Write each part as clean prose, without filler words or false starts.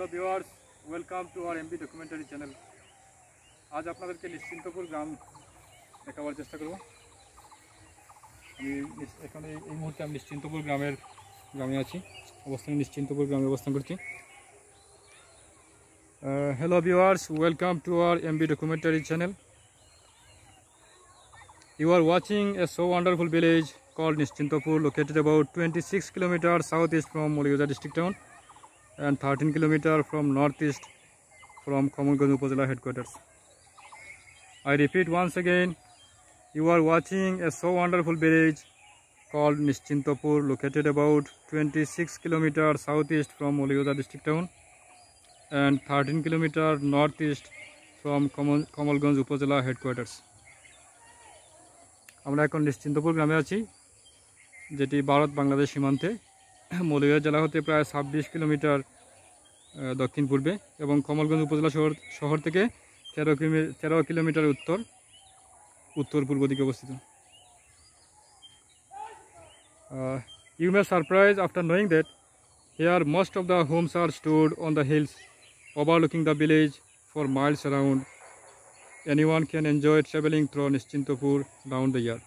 Hello viewers, welcome to our MB documentary channel. আজ আপনাদেরকে নিশ্চিন্তপুর গ্রাম দেখাবার চেষ্টা করব। আমি এখানে এই মুহূর্তে আমি নিশ্চিন্তপুর গ্রামে আছি, নিশ্চিন্তপুর গ্রামে অবস্থান করছি। Hello viewers, welcome to our MB documentary channel. You are watching a so wonderful village called Nischintapur, located about 26 kilometers southeast from Molioja district town and 13 kilometers from northeast from Komolganj Upazila headquarters. I repeat once again, you are watching a so wonderful village called Nischintapur, located about 26 kilometers southeast from Molioja district town and 13 kilometers northeast from Komolganj Upazila headquarters. আমরা এখন নিশ্চিন্তপুর গ্রামে আছি, যেটি ভারত বাংলাদেশ সীমান্তে মৌলভীবাজার জেলা হতে প্রায় 26 kilometre দক্ষিণ পূর্বে এবং কমলগঞ্জ উপজেলা শহর থেকে 13 কিলোমিটার উত্তর পূর্ব দিকে অবস্থিত। You may surprise after knowing that here most of the homes are stood on the hills overlooking the village for miles around. Anyone can enjoy traveling through Nischintapur round the year.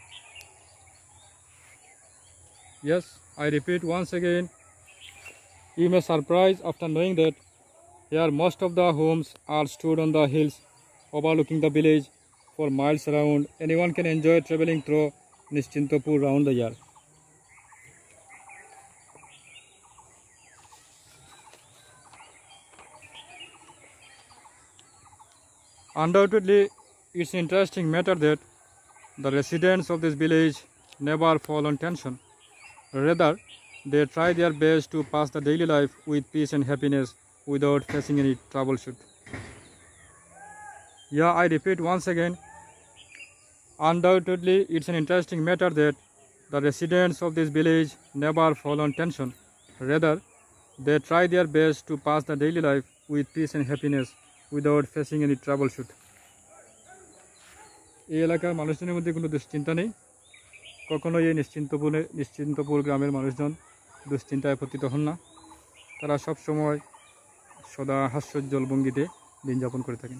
Yes, I repeat once again, you may surprise after knowing that here most of the homes are stood on the hills overlooking the village for miles around. Anyone can enjoy traveling through Nischintapur round the year. Undoubtedly, it's an interesting matter that the residents of this village never fall on tension. Rather, they try their best to pass the daily life with peace and happiness without facing any troubleshoot. Yeah, I repeat once again, undoubtedly, it's an interesting matter that the residents of this village never fall on tension. Rather, they try their best to pass the daily life with peace and happiness without facing any troubleshoot. এই এলাকার মানুষজনের মধ্যে কোনো দুশ্চিন্তা নেই। কখনোই এই নিশ্চিন্তপুর গ্রামের মানুষজন দুশ্চিন্তায় পতিত হন না। তারা সব সময় সদা হাস্যোজ্জ্বল ভঙ্গিতে দিন যাপন করে থাকেন।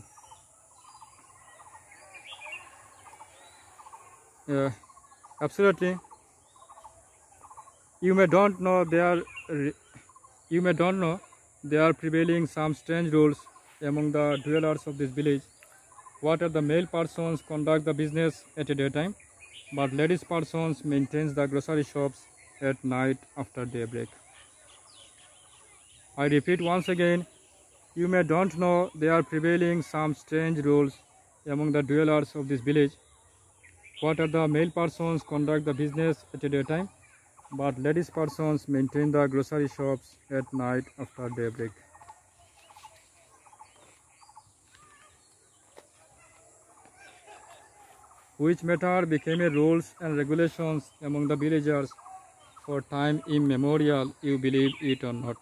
Absolutely, you may don't know there are prevailing some strange rules among the dwellers of this village. What are the male persons conduct the business at a daytime, but ladies persons maintains the grocery shops at night after daybreak. I repeat once again, you may don't know there are prevailing some strange rules among the dwellers of this village. What are the male persons conduct the business at a daytime, but ladies persons maintain the grocery shops at night after daybreak. Which matter became a rules and regulations among the villagers for time immemorial, you believe it or not.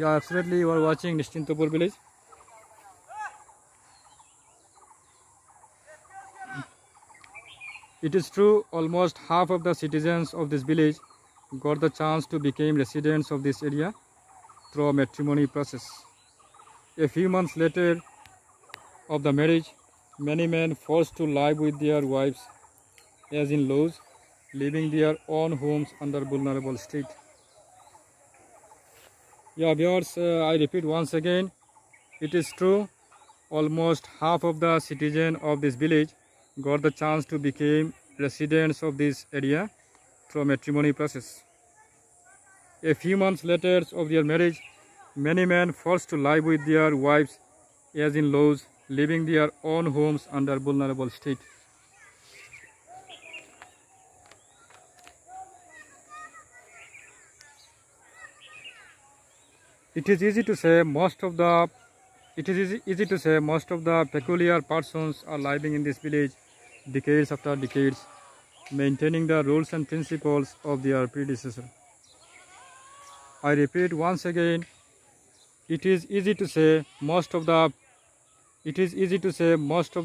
Yeah, absolutely, you are watching Nischintapur village. It is true, almost half of the citizens of this village got the chance to become residents of this area through a matrimony process. A few months later of the marriage, many men forced to live with their wives as in-laws, leaving their own homes under vulnerable state. Yeah, viewers, I repeat once again, it is true, almost half of the citizens of this village got the chance to become residents of this area through matrimony process. A few months later of their marriage, many men forced to live with their wives as in-laws, leaving their own homes under vulnerable state. It is easy to say most of the peculiar persons are living in this village decades after decades, maintaining the rules and principles of their predecessor. I repeat once again, it is easy to say most of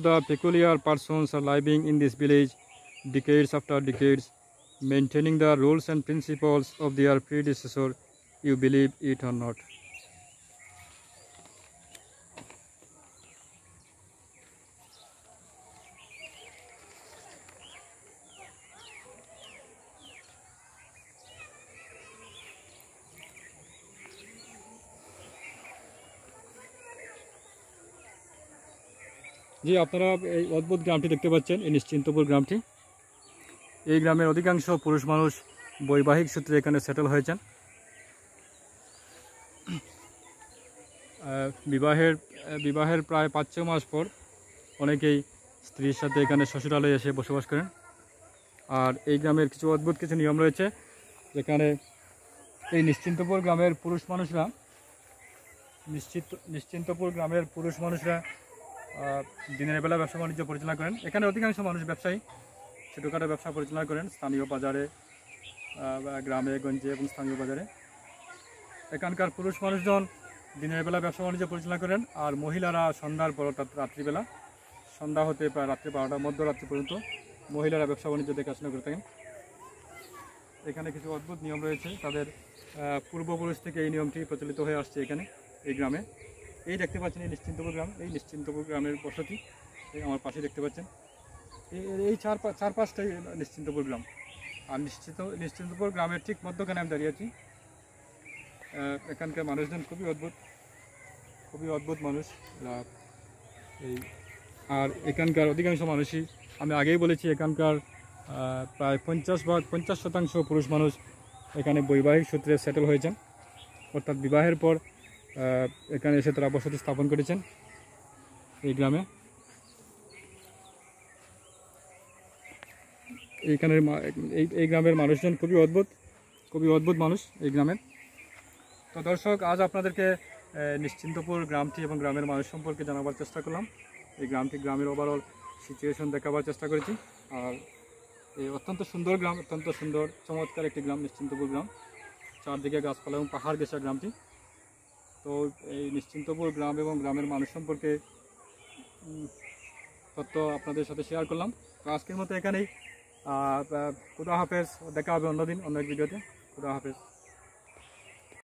the peculiar persons are living in this village decades after decades, maintaining the rules and principles of their predecessor. you believe it or not. জি, আপনারা এই অদ্ভুত গ্রামটি দেখতে পাচ্ছেন, এই নিশ্চিন্তপুর গ্রামটি। এই গ্রামের অধিকাংশ পুরুষ মানুষ বৈবাহিক সূত্রে এখানে সেটেল হয়েছেন। বিবাহের প্রায় 5-6 মাস পর অনেকেই স্ত্রীর সাথে এখানে শ্বশুরালয়ে এসে বসবাস করেন। আর এই গ্রামের কিছু অদ্ভুত কিছু নিয়ম রয়েছে, যেখানে এই নিশ্চিন্তপুর গ্রামের পুরুষ মানুষরা দিনের বেলা ব্যবসা বাণিজ্য পরিচালনা করেন। এখানে অধিকাংশ মানুষ ব্যবসায়ী, ছোটোখাটো ব্যবসা পরিচালনা করেন স্থানীয় বাজারে, গ্রামে গঞ্জে এবং স্থানীয় বাজারে। এখানকার পুরুষ মানুষজন দিনের বেলা ব্যবসা বাণিজ্য পরিচালনা করেন, আর মহিলারা সন্ধ্যার পর অর্থাৎ রাত্রিবেলা, সন্ধ্যা হতে প্রায় রাত্রি 12টা মধ্যরাত্রি পর্যন্ত মহিলারা ব্যবসা বাণিজ্য দেখাশোনা করে থাকেন। এখানে কিছু অদ্ভুত নিয়ম রয়েছে, তাদের পূর্বপুরুষ থেকে এই নিয়মটি প্রচলিত হয়ে আসছে এখানে এই গ্রামে। এই দেখতে পাচ্ছেন এই নিশ্চিন্তপুর গ্রাম, এই নিশ্চিন্তপুর গ্রামের বসতি এই আমার পাশে দেখতে পাচ্ছেন। এই চারপাশটাই নিশ্চিন্তপুর গ্রাম। আর নিশ্চিন্তপুর গ্রামের ঠিক মধ্যখানে আমি দাঁড়িয়ে আছি। এখানকার মানুষজন খুবই অদ্ভুত মানুষ। আর এখানকার অধিকাংশ মানুষই, আমি আগেই বলেছি, এখানকার প্রায় 50% পুরুষ মানুষ এখানে বৈবাহিক সূত্রে সেটেল হয়েছেন, অর্থাৎ বিবাহের পর এখানে এসে তারা বসতি স্থাপন করেছেন এই গ্রামে। এই গ্রামের মানুষজন খুবই অদ্ভুত মানুষ এই গ্রামের। তো দর্শক, আজ আপনাদেরকে নিশ্চিন্তপুর গ্রামটি এবং গ্রামের মানুষ সম্পর্কে জানাবার চেষ্টা করলাম। এই গ্রামের ওভারঅল সিচুয়েশন দেখাবার চেষ্টা করেছি। আর এই অত্যন্ত সুন্দর গ্রাম, অত্যন্ত সুন্দর চমৎকার একটি গ্রাম নিশ্চিন্তপুর গ্রাম। চারদিকে গাছপালা এবং পাহাড় ঘেঁষা গ্রামটি। তো এই নিশ্চিন্তপুর গ্রাম এবং গ্রামের মানুষ সম্পর্কে তথ্য আপনাদের সাথে শেয়ার করলাম। তো আজকের মতো এখানেই। খুদা হাফেজ, দেখা হবে অন্যদিন অন্য এক ভিডিওতে। খুদা হাফেজ।